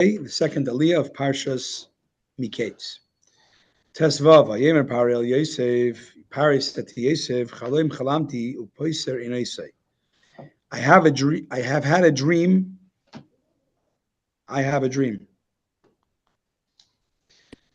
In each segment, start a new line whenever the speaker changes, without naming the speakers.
the second aliyah of Parshas Miketz. Tesvav, Vayemer Parel Yosef, Paris said to Yosef, Chaloim Chalamti Upoiser in Esai. I have a dream. I have had a dream. I have a dream.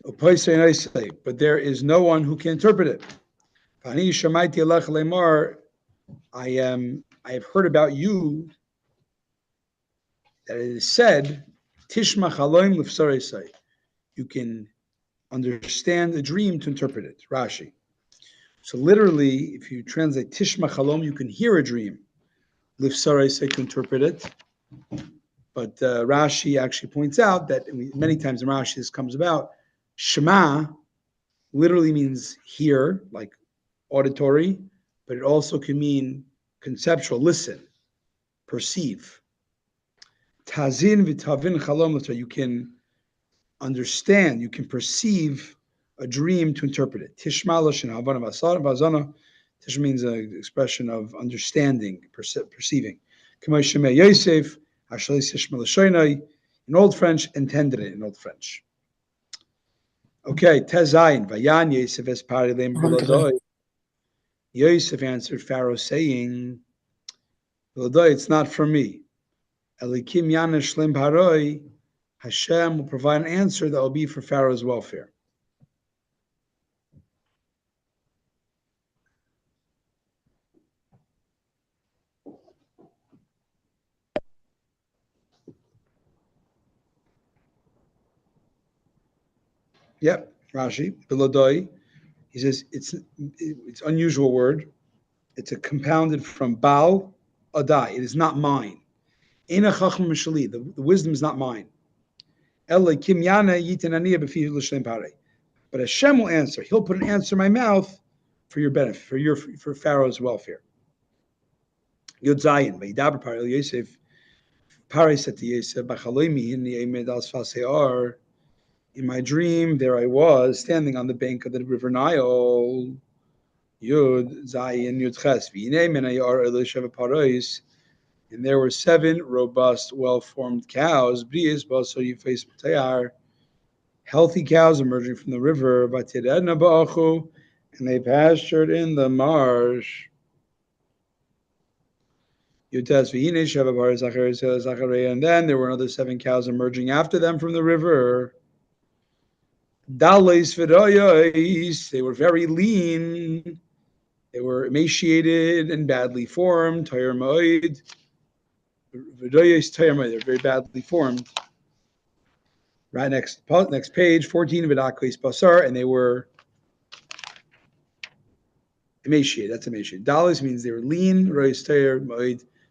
Upoiser in Esai, but there is no one who can interpret it. Ani Shamaiti Alech Lemar. I have heard about you that it is said, Tishma Chaloim Lefsar Esai. You can understand a dream to interpret it. Rashi. So literally, if you translate Tishma Chalom, you can hear a dream. Lifsarai say to interpret it. But Rashi actually points out that many times in Rashi this comes about. Shema literally means hear, like auditory, but it also can mean conceptual, listen, perceive. Tazin v'tavin chalom, you can understand, you can perceive a dream to interpret it. Tishma l'shen havana v'azana. Tishma means an expression of understanding, perceiving. K'may shemei Yosef, hashali tishma l'shoinai, in Old French, intended it in Old French. Okay, tezayin, vayan Yosef es pari leim b'ladoi. Yosef answered Pharaoh saying, b'ladoi, it's not for me. Elikim yanesh lim paroi, Hashem will provide an answer that will be for Pharaoh's welfare. Yep, Rashi, Bilodoi. He says it's unusual word. It's a compounded from Baal Adai. It is not mine. Ena Chacham Mishali. The wisdom is not mine. Ela Kim Yana Yitananiya B'Fihu L'Shem Pare. But Hashem will answer. He'll put an answer in my mouth for your benefit, for Pharaoh's welfare. Yod Zayin. Vaydaber Pare Yosef. Pare said to Yosef, B'Chaloimi Hinni Emed Al Sfasei. In my dream, there I was standing on the bank of the river Nile. Yud Zayin Yud Ches V'Inei Menayar Elisheva Parois, and there were 7 robust, well-formed cows. Brias Baso Yifes Tayar, healthy cows emerging from the river. V'Tidedna Ba'achu, and they pastured in the marsh. Yud Tes V'Inei Sheva Parois Zachariah, and then there were another 7 cows emerging after them from the river. Dales V'Doyos, they were very lean. They were emaciated and badly formed. They're very badly formed. Right next page, 14 Vidakis Basar, and they were emaciated. That's emaciated. Dalis means they were lean.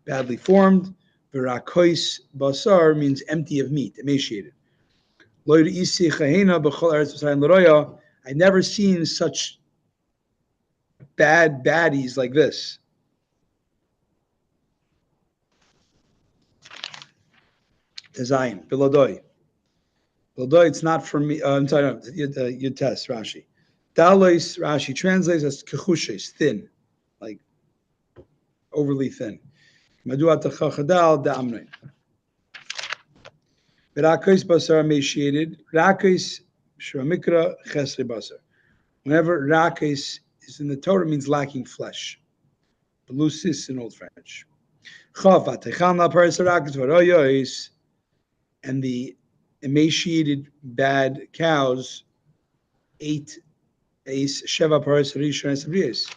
Badly formed. Virakois Basar means empty of meat, emaciated. I never seen such bad baddies like this. Design, Biladoi. Biladoi, it's not for me. I'm sorry, no, you test Rashi. Dalos, Rashi translates as kechushes, thin, like overly thin. Maduat chachadal da'amrein. Berakos basar, emaciated. Rakos shramikra chesre basar. Whenever rakos is in the Torah, it means lacking flesh. Belusis in Old French. And the emaciated bad cows ate Sheva Paras Rishon Esabrias.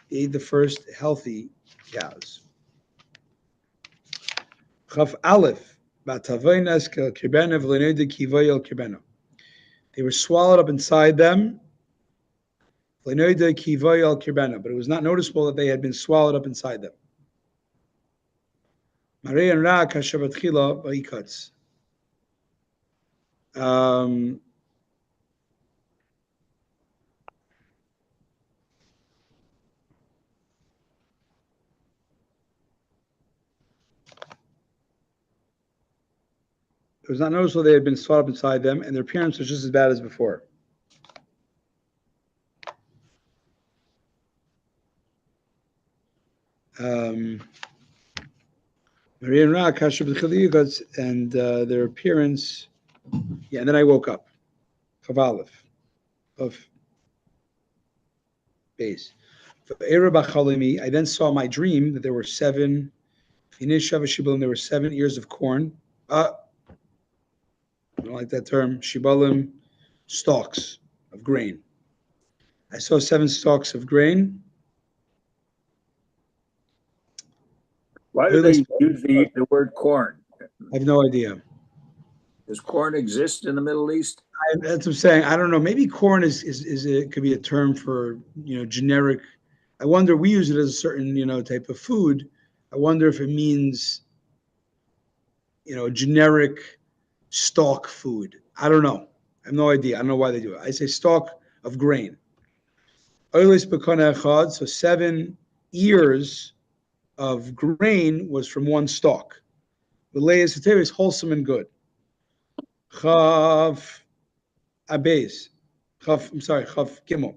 They ate the first healthy cows. Chaf Aleph Batavoinas Kirbena V'Leneda Kivoyel Kirbena. They were swallowed up inside them. V'Leneda Kivoyel Kirbena, but it was not noticeable that they had been swallowed up inside them. Marei and Ra Kashavat Chila V'Ikatz. It was not noticeable they had been swallowed up inside them, and their appearance was just as bad as before. And their appearance Yeah, and then I woke up. Chav Aleph. Of base. I then saw my dream that there were seven. There were 7 ears of corn. I don't like that term. Shibalim, stalks of grain. I saw 7 stalks of grain.
Why do they use the word corn?
I have no idea.
Does corn exist in the Middle East?
That's what I'm saying. I don't know. Maybe corn is it could be a term for generic. I wonder. We use it as a certain type of food. I wonder if it means generic stalk food. I don't know. I have no idea. I don't know why they do it. I say stalk of grain. So 7 ears of grain was from one stalk. The layers is wholesome and good. Chav Abez. Chav Gimel.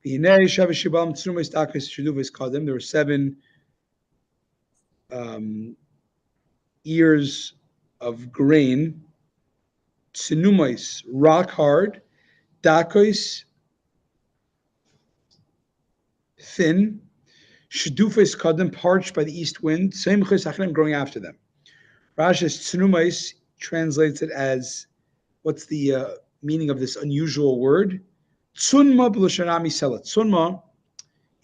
There were 7 ears of grain. Tsinumais, rock hard. Dakos, thin. Shedufis kadem, parched by the east wind. Same chesachrim, growing after them. Rashi's tsunumais translates it as, what's the meaning of this unusual word? Tsunma b'lashanami selat. Tsunma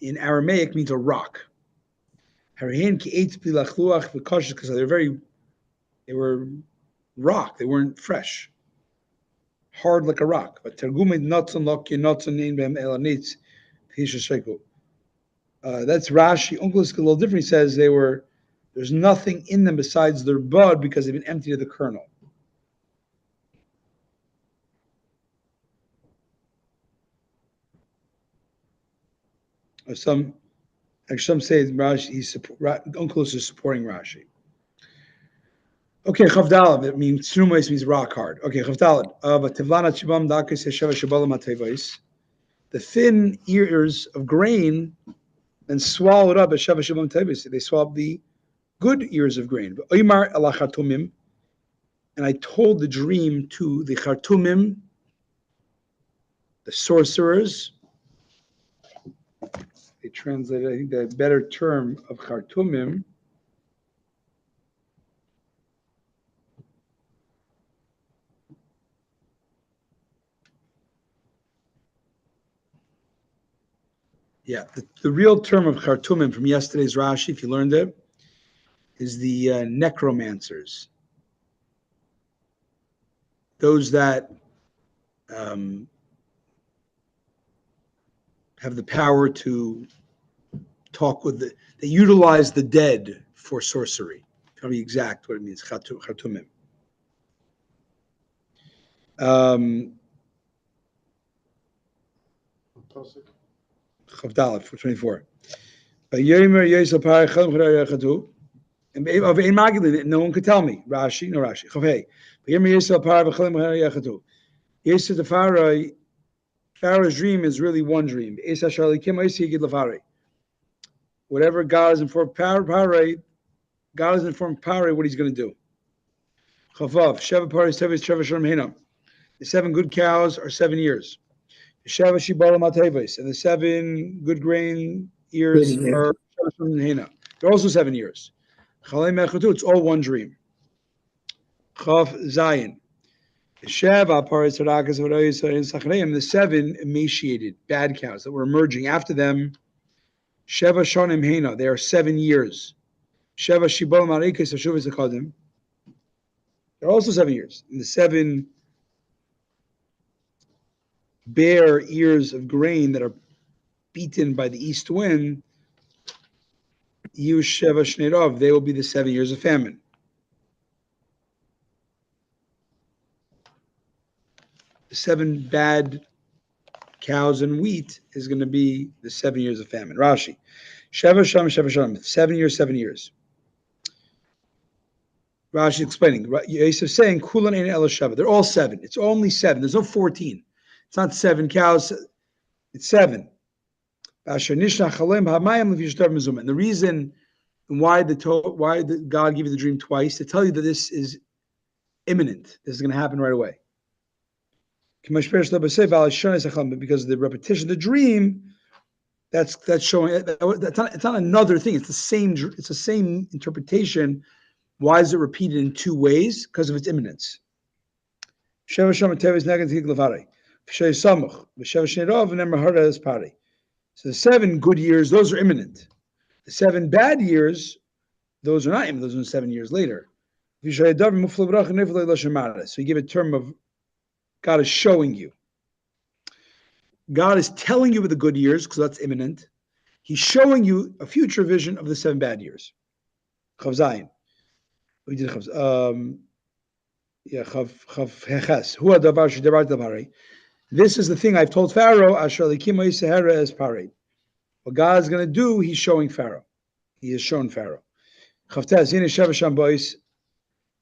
in Aramaic means a rock. Harihin ki eitz b'lachluach v'koshes, because they were rock. They weren't fresh. Hard like a rock. But tergumid notzon lokya notzon in b'hem elanitz pisha shekel. That's Rashi. Uncle is a little different. He says there's nothing in them besides their bud because they've been emptied of the kernel. Some say Rashi. Uncle is supporting Rashi. Okay, Chavdalad. That means Tsunumais means rock hard. Okay, Chavdalad. But Tivlana Chibam Dakis Yesheva Shabalam Atevais. The thin ears of grain then swallowed up as Sheva Shabam Tevis. They swallowed the good ears of grain. Oymar ala Chartumim, and I told the dream to the Chartumim, the sorcerers. They translated, I think, the better term of Chartumim. Yeah, the real term of Chartumim from yesterday's Rashi, if you learned it, is the necromancers. Those that have the power to talk with they utilize the dead for sorcery. Tell me exact what it means, Chartumim. Chavdalet for 24. No one could tell me. Rashi, no Rashi. Pharaoh's dream is really one dream. Whatever God has informed Pharaoh, God has informed Pharaoh what he's going to do. The 7 good cows are 7 years. And the 7 good grain ears are they're also 7 years. It's all one dream. Chav Zayin. The 7 emaciated bad cows that were emerging after them. Sheva Shonim Hena. They are 7 years. Sheva Shibol Marikis Hashuvis Akadim. They're also 7 years. And the 7 bare ears of grain that are beaten by the east wind, Yusheva Shneirov, they will be the 7 years of famine. The 7 bad cows and wheat is going to be the 7 years of famine. Rashi, Sheva Sham, 7 years, 7 years. Rashi explaining. Yosef saying, Kulan ein ela Sheva. They're all 7. It's only 7. There's no 14. It's not 7 cows. It's 7. And the reason why God gave you the dream twice, to tell you that this is imminent. This is going to happen right away. Because of the repetition of the dream, that's showing it's not another thing. It's the same interpretation. Why is it repeated in two ways? Because of its imminence. So the 7 good years, those are imminent. The 7 bad years, those are not imminent. Those are 7 years later. So you give a term of God is showing you. God is telling you with the good years, because that's imminent. He's showing you a future vision of the 7 bad years. Chav Zayin. We did Chav. Chav Heches. Hu adavar shedavar davari. This is the thing I've told Pharaoh. Asher likimo yisehera es pari. What God is going to do, He's showing Pharaoh. He has shown Pharaoh. Chav Tes yine sheva sham bois.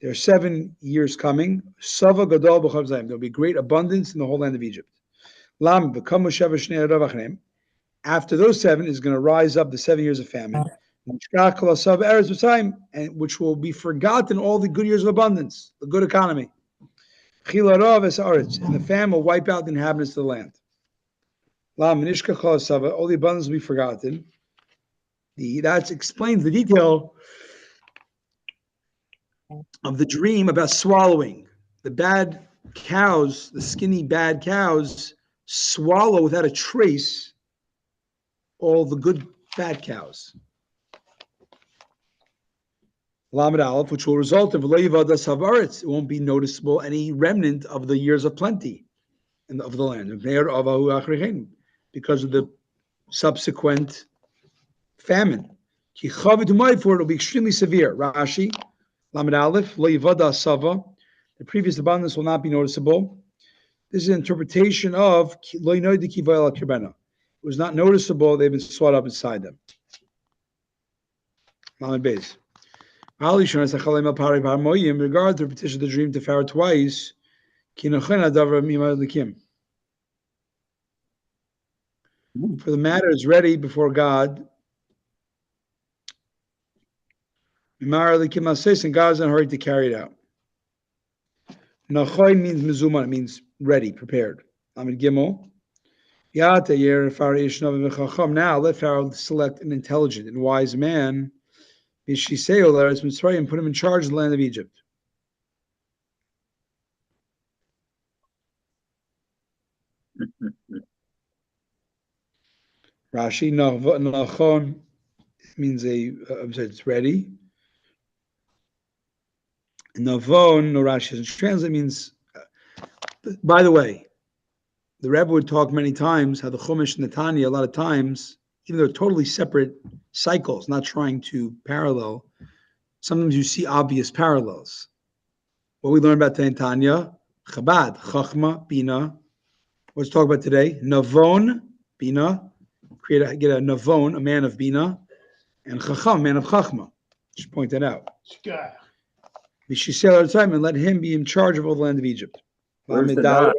There are 7 years coming. Sava gadol b'chav Zayin. There will be great abundance in the whole land of Egypt. Lam v'kamu sheva shnei ravachnem. After those 7 is going to rise up the 7 years of famine, and which will be forgotten all the good years of abundance, the good economy. And the famine will wipe out the inhabitants of the land. All the abundance will be forgotten. That explains the detail of the dream about swallowing. The bad cows, the skinny bad cows, swallow without a trace all the good fat cows. Lamed Aleph, which will result in it won't be noticeable any remnant of the years of plenty of the land, because of the subsequent famine. It will be extremely severe. Rashi, Lamed Aleph, the previous abundance will not be noticeable. This is an interpretation of it was not noticeable, they've been swallowed up inside them. Lamed Beis. In regard to the repetition of the dream to Pharaoh twice, for the matter is ready before God, and God is in a hurry to carry it out. Nachoy means mezuma, it means ready, prepared. Amid Gimel. Now let Pharaoh select an intelligent and wise man, and put him in charge of the land of Egypt. Rashi, nachon means it's ready. Navon, no Rashi doesn't translate, means, by the way, the Rebbe would talk many times how the Chumash and the Tanya, a lot of times, even though they're totally separate cycles, not trying to parallel, sometimes you see obvious parallels. What we learn about Tanya, Chabad, Chachma, Bina. Let's talk about today. Navon, Bina. Get a Navon, a man of Bina, and Chacham, man of Chachma. Just point that out. Mishisel all the time, and let him be in charge of all the land of Egypt.
Where's the dot?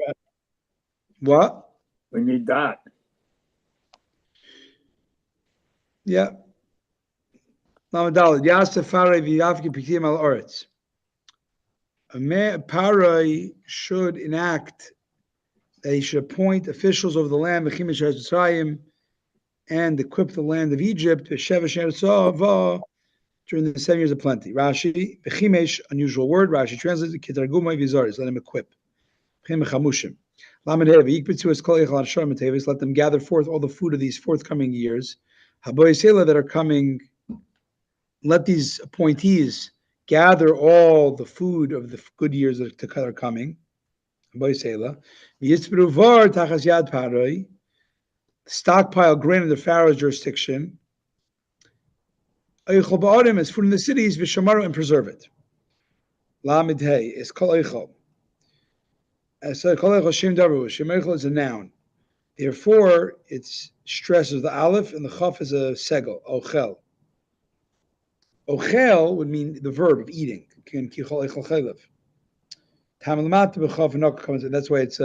What?
We need dot.
Yeah. A Parai should enact that he should appoint officials over the land, and equip the land of Egypt during the 7 years of plenty. Rashi, bechimesh, unusual word. Rashi translates it, kitargumai vizaris, let him equip. Let them gather forth all the food of these forthcoming years. That are coming, let these appointees gather all the food of the good years that are coming. Stockpile grain under Pharaoh's jurisdiction. As food in the cities, and preserve it. Lamed Hey is kol eichel. As kol eichel shem davar. Shem eichel is a noun. Therefore, it stresses the aleph and the chaf is a segel. Ochel. Ochel would mean the verb of eating. That's why it's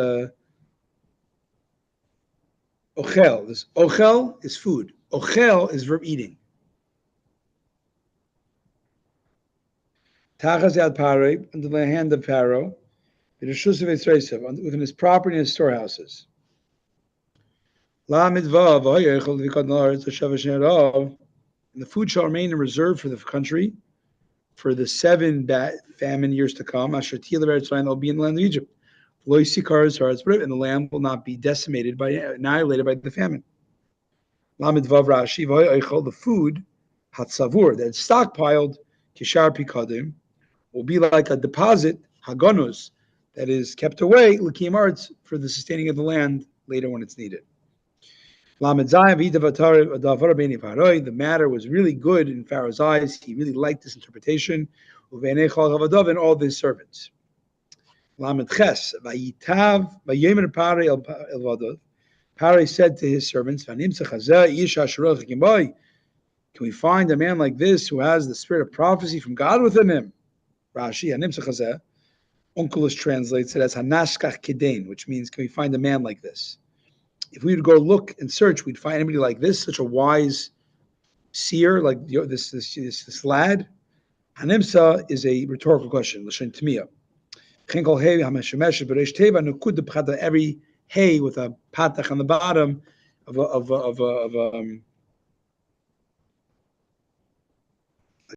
ochel. This ochel is food. Ochel is verb eating. Tachas yad parei, under the hand of Pharaoh, within his property and his storehouses. And the food shall remain in reserve for the country for the 7 famine years to come. They'll be in the land of Egypt. And the land will not be annihilated by the famine. The food, hatzavur, that's stockpiled, kishar pikadim, will be like a deposit, hagonus, that is kept away, l'kiyam arts, for the sustaining of the land later when it's needed. The matter was really good in Pharaoh's eyes. He really liked this interpretation. And all his servants. Pare said to his servants, can we find a man like this who has the spirit of prophecy from God within him? Rashi, Onkelos translates it as Hanashkach Kedain, which means, can we find a man like this? If we would go look and search, we'd find anybody like this, such a wise seer, like this lad. Hanimsa is a rhetorical question. L'shen Tmiya. Every hay with a patach on the bottom of a